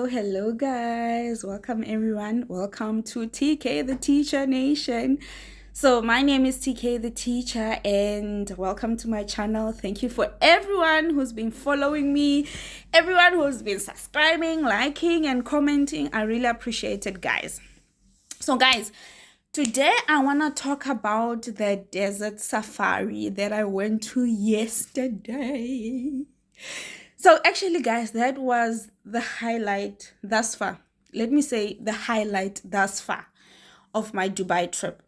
Hello, guys. Welcome, everyone. Welcome to TK the Teacher Nation. So, my name is TK the Teacher, and welcome to my channel. Thank you for everyone who's been following me, everyone who's been subscribing, liking, and commenting. I really appreciate it, guys. So, guys, today I want to talk about the desert safari that I went to yesterday. So actually, guys, that was the highlight thus far. Let me say the highlight thus far of my Dubai trip.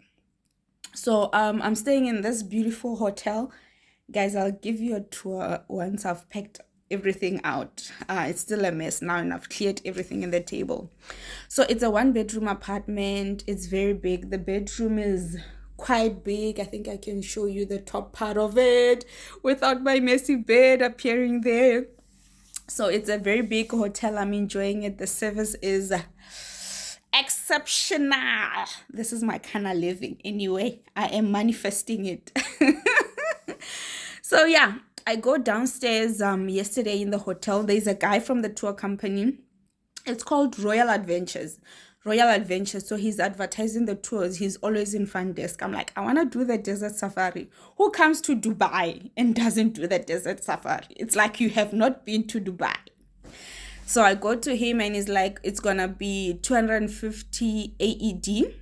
So I'm staying in this beautiful hotel. Guys, I'll give you a tour once I've packed everything out. It's still a mess now, and I've cleared everything in the table. So it's a 1-bedroom apartment. It's very big. The bedroom is quite big. I think I can show you the top part of it without my messy bed appearing there. So it's a very big hotel. I'm enjoying it. The service is exceptional. This is my kind of living anyway. I am manifesting it. So yeah, I go downstairs yesterday in the hotel. There's a guy from the tour company. It's called Royal Adventures. So he's advertising the tours. He's always in front desk. I'm like, I want to do the desert safari. Who comes to Dubai and doesn't do the desert safari? It's like you have not been to Dubai. So I go to him and he's like, it's gonna be 250 AED.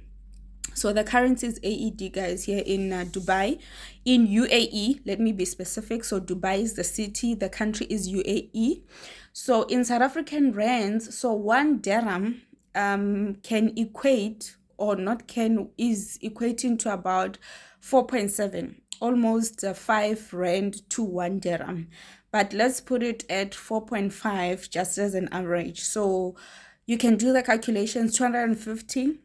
So the currency is AED, guys, here in Dubai. In UAE, let me be specific. So Dubai is the city, the country is UAE. So in South African rands, so 1 dirham can equate, or not can, is equating to about 4.7, almost 5 rand to 1 dirham. But let's put it at 4.5 just as an average. So you can do the calculations. 250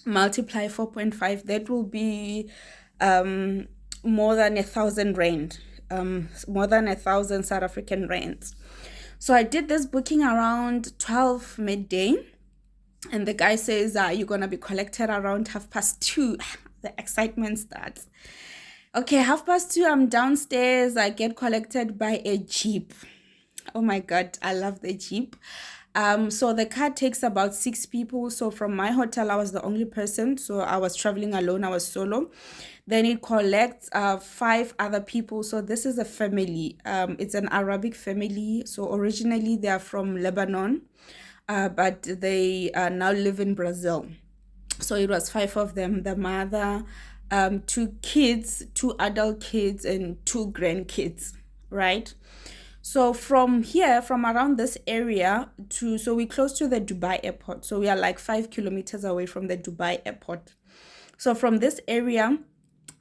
multiply 4.5, that will be more than 1,000 rand, more than 1,000 South African rands. So I did this booking around 12 midday, and the guy says you're gonna be collected around 2:30. The excitement starts. Okay, 2:30, I'm downstairs. I get collected by a jeep. Oh my god, I love the jeep. So the car takes about 6 people. So from my hotel, I was the only person. So I was traveling alone. I was solo. Then it collects 5 other people. So this is a family. It's an Arabic family. So originally they are from Lebanon, but they now live in Brazil. So it was 5 of them. The mother, 2 kids, 2 adult kids, and 2 grandkids, right? So from here, from around this area so we're close to the Dubai airport. So we are like 5 kilometers away from the Dubai airport. So from this area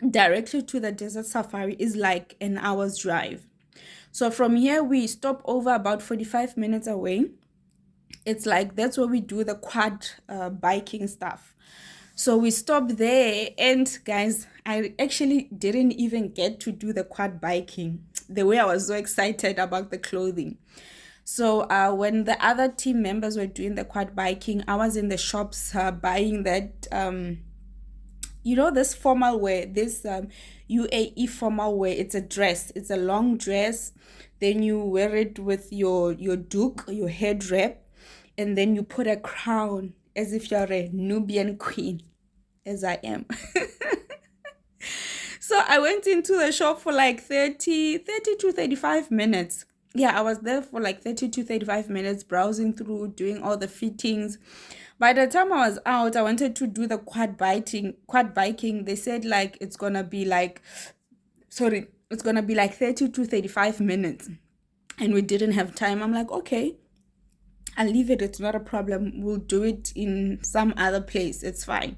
directly to the desert safari is like an hour's drive. So from here, we stop over about 45 minutes away. It's like, that's where we do the quad biking stuff. So we stopped there, and guys, I actually didn't even get to do the quad biking the way I was so excited about the clothing. So when the other team members were doing the quad biking, I was in the shops buying that, this formal wear, this UAE formal wear. It's a dress. It's a long dress. Then you wear it with your doek, your head wrap, and then you put a crown as if you're a Nubian queen, as I am. So I went into the shop for like 30 to 35 minutes. Yeah, I was there for like 30 to 35 minutes, browsing through, doing all the fittings. By the time I was out, I wanted to do the quad biking. They said like it's gonna be like 30 to 35 minutes. And we didn't have time. I'm like, okay, I'll leave it. It's not a problem. We'll do it in some other place. It's fine.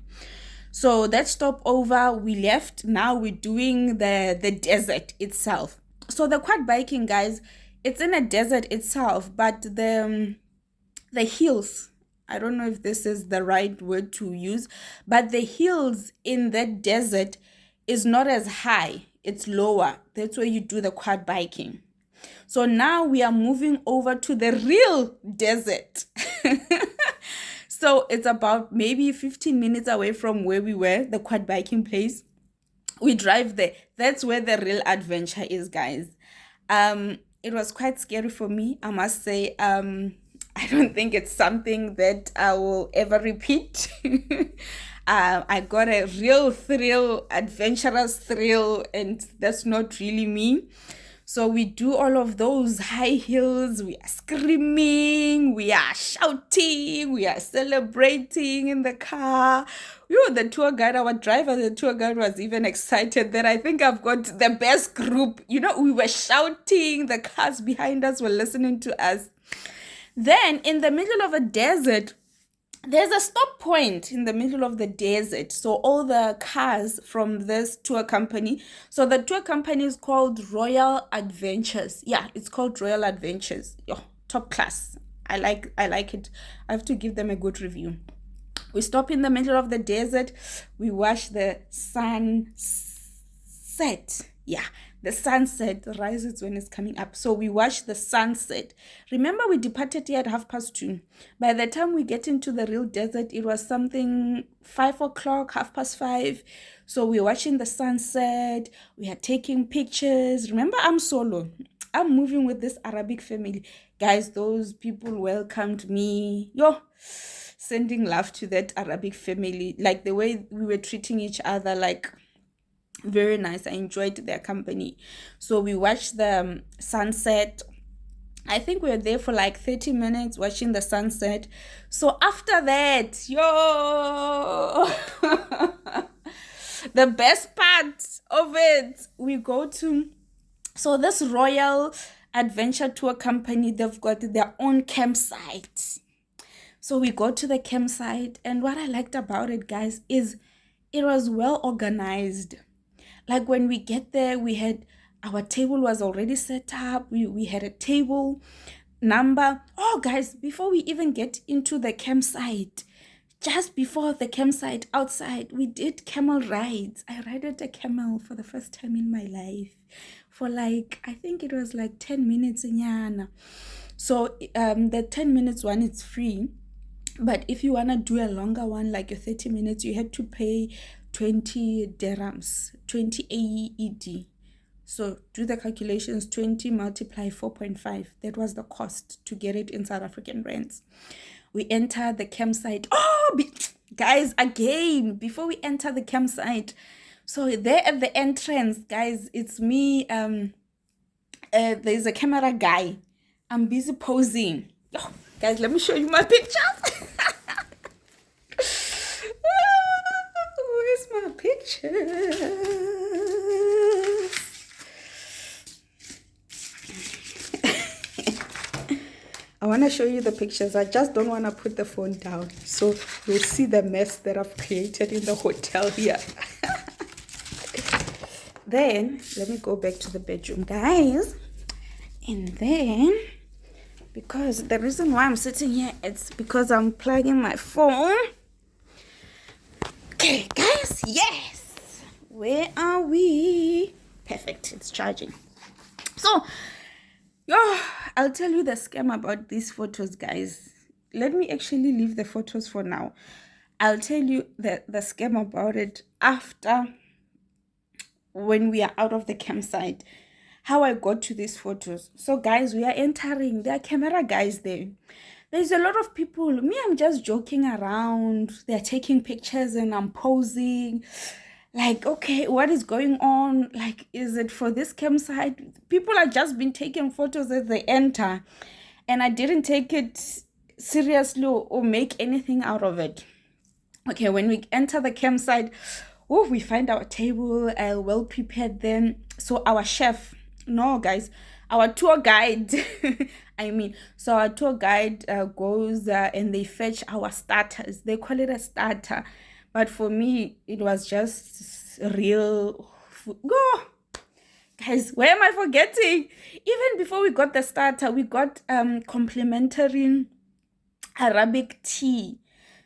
So that stopover, we left. Now we're doing the desert itself. So the quad biking, guys, it's in a desert itself, but the hills, I don't know if this is the right word to use, but the hills in that desert is not as high. It's lower. That's where you do the quad biking. So now we are moving over to the real desert. So it's about maybe 15 minutes away from where we were, the quad biking place. We drive there. That's where the real adventure is, guys. It was quite scary for me, I must say. I don't think it's something that I will ever repeat. I got a real thrill, adventurous thrill, and that's not really me. So we do all of those high heels, we are screaming, we are shouting, we are celebrating in the car. The tour guide, our driver, the tour guide was even excited that I think I've got the best group. We were shouting, the cars behind us were listening to us. Then in the middle of a desert, there's a stop point in the middle of the desert. So all the cars from this tour company. So the tour company is called Royal Adventures. Yeah, it's called Royal Adventures. Top class. I like it. I have to give them a good review. We stop in the middle of the desert. We watch the sun set. Yeah, the sunset rises when it's coming up. So we watch the sunset. Remember, we departed here at 2:30. By the time we get into the real desert, it was something 5 o'clock, 5:30. So we're watching the sunset. We are taking pictures. Remember, I'm solo. I'm moving with this Arabic family. Guys, those people welcomed me. Sending love to that Arabic family. Like the way we were treating each other, like very nice. I enjoyed their company. So we watched the sunset. I think we were there for like 30 minutes watching the sunset. So after that, the best part of it, we go to, so this Royal Adventure Tour company, they've got their own campsite. So we go to the campsite, and what I liked about it, guys, is it was well organized. Like when we get there, our table was already set up. We had a table number. Oh, guys, before we even get into the campsite, just before the campsite outside, we did camel rides. I rode a camel for the first time in my life for like, I think it was like 10 minutes. So the 10 minutes one, it's free. But if you want to do a longer one, like a 30 minutes, you had to pay 20 dirhams, 20 AED. So do the calculations, 20 multiply 4.5. That was the cost to get it in South African rands. We enter the campsite. Guys, again, before we enter the campsite, so there at the entrance, guys, it's me. There's a camera guy. I'm busy posing. Guys, let me show you my pictures. Where's my picture? I want to show you the pictures. I just don't want to put the phone down. So you'll see the mess that I've created in the hotel here. Then, let me go back to the bedroom, guys. And then, because the reason why I'm sitting here, it's because I'm plugging my phone. Okay, guys, yes. Where are we? Perfect, it's charging. So, I'll tell you the scam about these photos, guys. Let me actually leave the photos for now. I'll tell you the scam about it after, when we are out of the campsite, how I got to these photos. So, guys, we are entering. There are camera guys there. There's a lot of people. Me, I'm just joking around. They're taking pictures and I'm posing. Like, okay, what is going on? Like, is it for this campsite? People are just been taking photos as they enter. And I didn't take it seriously or make anything out of it. Okay, when we enter the campsite, we find our table well prepared then. So our chef, no, guys, our tour guide, so our tour guide goes and they fetch our starters. They call it a starter. But for me, it was just real food. Guys, where am I forgetting? Even before we got the starter, we got complimentary Arabic tea.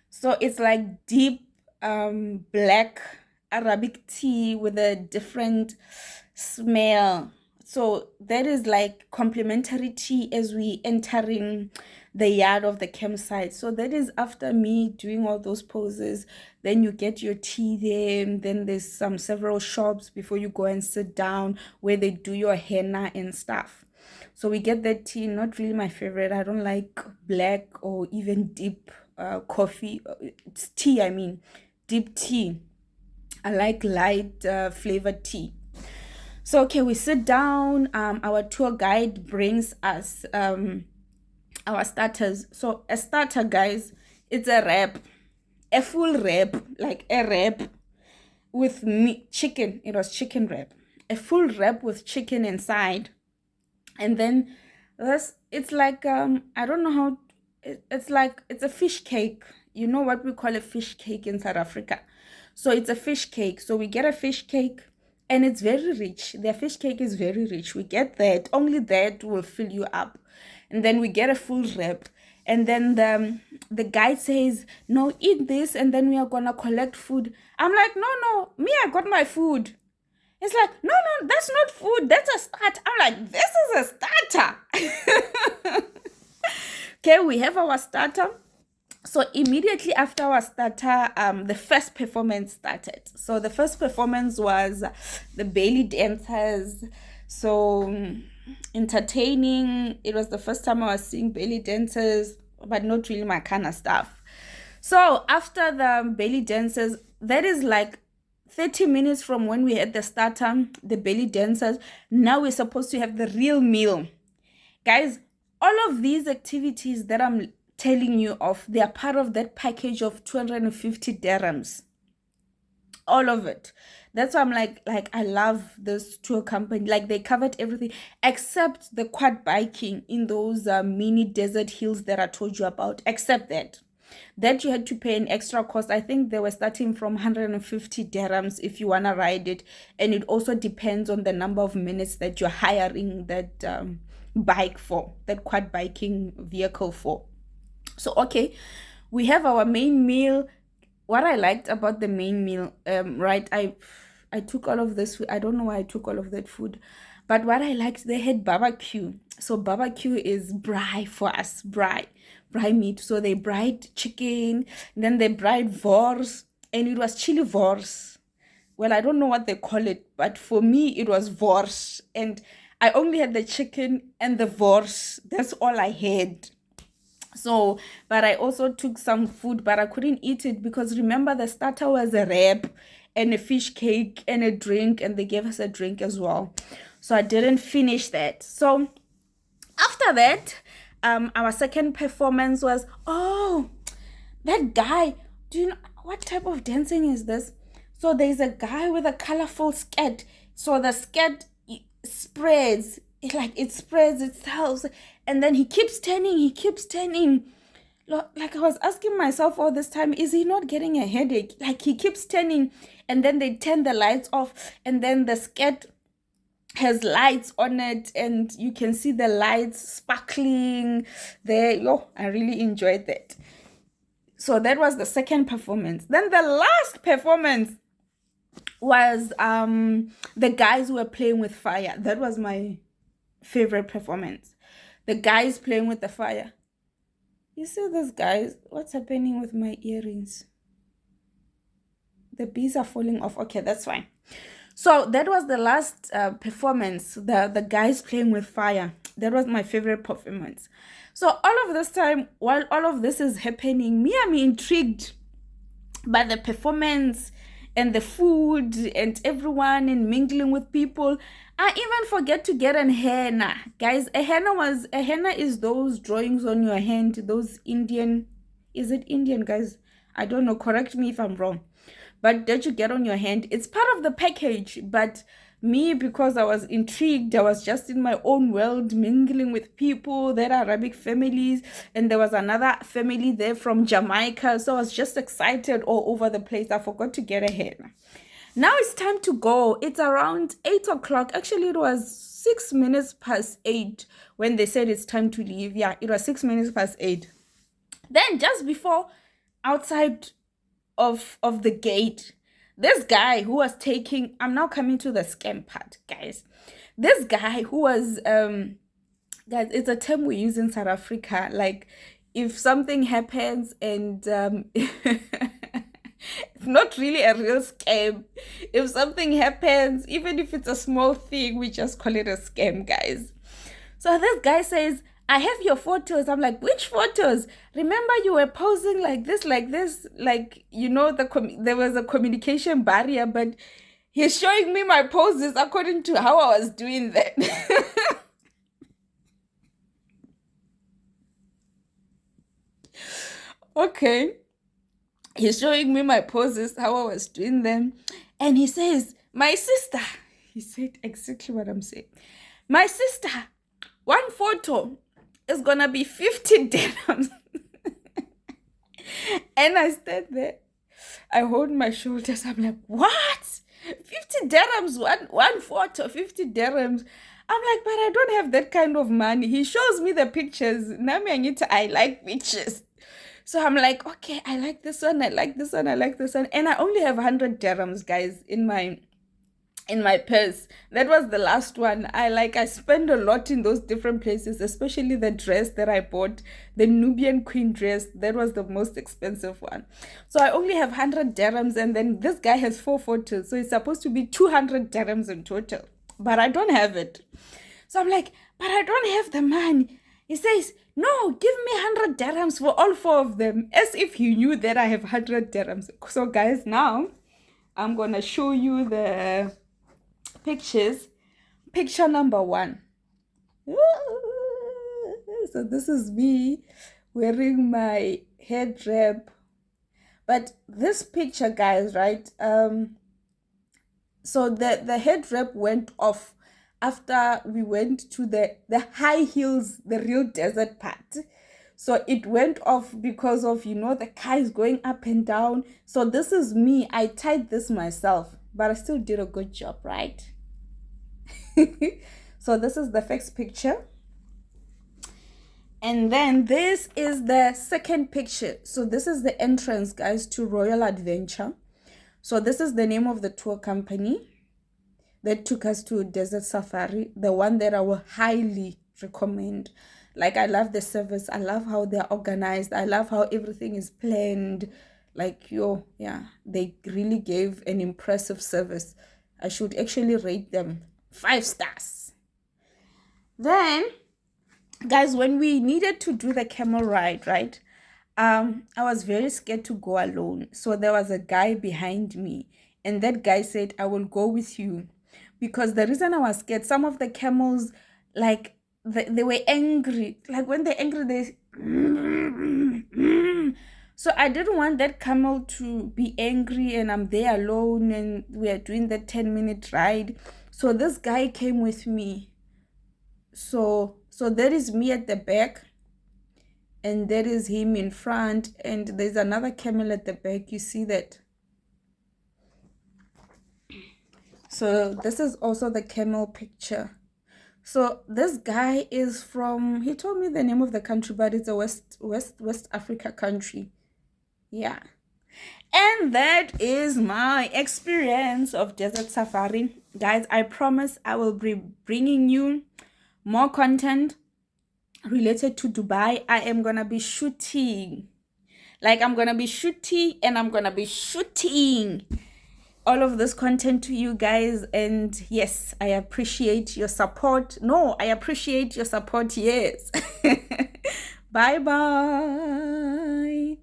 So it's like deep black Arabic tea with a different smell. So that is like complimentary tea as we entering the yard of the campsite. So that is after me doing all those poses. Then you get your tea there. And then there's some several shops before you go and sit down where they do your henna and stuff. So we get that tea. Not really my favorite. I don't like black or even deep coffee. It's tea, I mean, deep tea. I like light flavored tea. So okay, we sit down. Our tour guide brings us our starters. So a starter, guys, it's a wrap, a full wrap, like a wrap with meat, chicken. It was chicken wrap, a full wrap with chicken inside, and then this. It's like I don't know how. It's like it's a fish cake. You know what we call a fish cake in South Africa. So it's a fish cake. So we get a fish cake and it's very rich. Their fish cake is very rich. We get that. Only that will fill you up. And then we get a full wrap. And then the guide says, no, eat this and then we are gonna collect food. I'm like, no, me, I got my food. It's like, no, that's not food. That's a start. I'm like, this is a starter. Okay, we have our starter. So immediately after our starter, the first performance started. So the first performance was the belly dancers. So entertaining. It was the first time I was seeing belly dancers, but not really my kind of stuff. So after the belly dancers, that is like 30 minutes from when we had the starter, the belly dancers. Now we're supposed to have the real meal. Guys, all of these activities that I'm telling you of, they are part of that package of 250 dirhams. All of it. That's why I'm like I love this tour company. Like they covered everything except the quad biking in those mini desert hills that I told you about. Except that you had to pay an extra cost. I think they were starting from 150 dirhams if you want to ride it, and it also depends on the number of minutes that you're hiring that bike for, that quad biking vehicle for. So okay, we have our main meal. What I liked about the main meal, right? I took all of this food. I don't know why I took all of that food, but what I liked, they had barbecue. So barbecue is braai for us, braai meat. So they braaied chicken, then they braaied wors, and it was chili wors. Well, I don't know what they call it, but for me it was wors, and I only had the chicken and the wors. That's all I had. So, but I also took some food, but I couldn't eat it because remember the starter was a wrap and a fish cake and a drink, and they gave us a drink as well. So I didn't finish that. So after that, our second performance was, oh, that guy. Do you know what type of dancing is this? So there's a guy with a colorful skirt. So the skirt spreads. It spreads itself, and then he keeps turning. Like I was asking myself all this time, is he not getting a headache? Like he keeps turning, and then they turn the lights off, and then the skirt has lights on it, and you can see the lights sparkling there. I really enjoyed that. So that was the second performance. Then the last performance was the guys who were playing with fire. That was my favorite performance. The guys playing with the fire. You see those guys? What's happening with my earrings? The bees are falling off. Okay, that's fine. So that was the last performance. The guys playing with fire. That was my favorite performance. So all of this time, while all of this is happening, I'm intrigued by the performance and the food and everyone and mingling with people. I even forget to get an henna. Guys, a henna is those drawings on your hand, those Indian, is it Indian, guys? I don't know, correct me if I'm wrong. But that you get on your hand, it's part of the package. But me, because I was intrigued, I was just in my own world, mingling with people. There are Arabic families, and there was another family there from Jamaica. So I was just excited all over the place. I forgot to get a henna. Now it's time to go. It's around 8 o'clock. Actually, it was 6 minutes past 8 when they said it's time to leave. Yeah, it was 6 minutes past 8. Then just before, outside of the gate, this guy who was taking, I'm now coming to the scam part, guys. This guy who was guys, it's a term we use in South Africa. Like, if something happens and it's not really a real scam. If something happens, even if it's a small thing, we just call it a scam, guys. So this guy says, I have your photos. I'm like, which photos? Remember you were posing like this, like, there was a communication barrier, but he's showing me my poses according to how I was doing that. Okay. He's showing me my poses, how I was doing them. And he says, my sister, he said exactly what I'm saying. My sister, one photo is gonna be 50 dirhams. And I stand there, I hold my shoulders. I'm like, what? 50 dirhams, one photo, 50 dirhams. I'm like, but I don't have that kind of money. He shows me the pictures. Nami Anita, I like pictures. So I'm like, okay, I like this one, I like this one, I like this one. And I only have 100 dirhams, guys, in my purse. That was the last one. I spend a lot in those different places, especially the dress that I bought, the Nubian queen dress. That was the most expensive one. So I only have 100 dirhams, and then this guy has 4 photos. So it's supposed to be 200 dirhams in total. But I don't have it. So I'm like, but I don't have the money. He says, no, give me 100 dirhams for all 4 of them. As if he knew that I have 100 dirhams. So guys, now I'm going to show you the pictures. Picture number 1. So this is me wearing my head wrap. But this picture, guys, right? So the head wrap went off after we went to the high hills, the real desert part. So it went off because of, the car is going up and down. So this is me. I tied this myself, but I still did a good job, right? So this is the first picture. And then this is the second picture. So this is the entrance, guys, to Royal Adventure. So this is the name of the tour company that took us to Desert Safari, the one that I will highly recommend. Like, I love the service. I love how they're organized. I love how everything is planned. Like, they really gave an impressive service. I should actually rate them 5 stars. Then, guys, when we needed to do the camel ride, right? I was very scared to go alone. So there was a guy behind me, and that guy said, I will go with you. Because the reason I was scared, some of the camels, like, they were angry. Like, when they're angry, they... So I didn't want that camel to be angry and I'm there alone and we are doing the 10-minute ride. So this guy came with me. So that is me at the back. And that is him in front. And there's another camel at the back. You see that? So this is also the camel picture. So this guy is from, he told me the name of the country, but it's a West Africa country. Yeah. And that is my experience of Desert Safari. Guys, I promise I will be bringing you more content related to Dubai. I am going to be shooting. Like, I'm going to be shooting and I'm going to be shooting all of this content to you guys. And yes, I appreciate your support. No, I appreciate your support. Yes. Bye bye.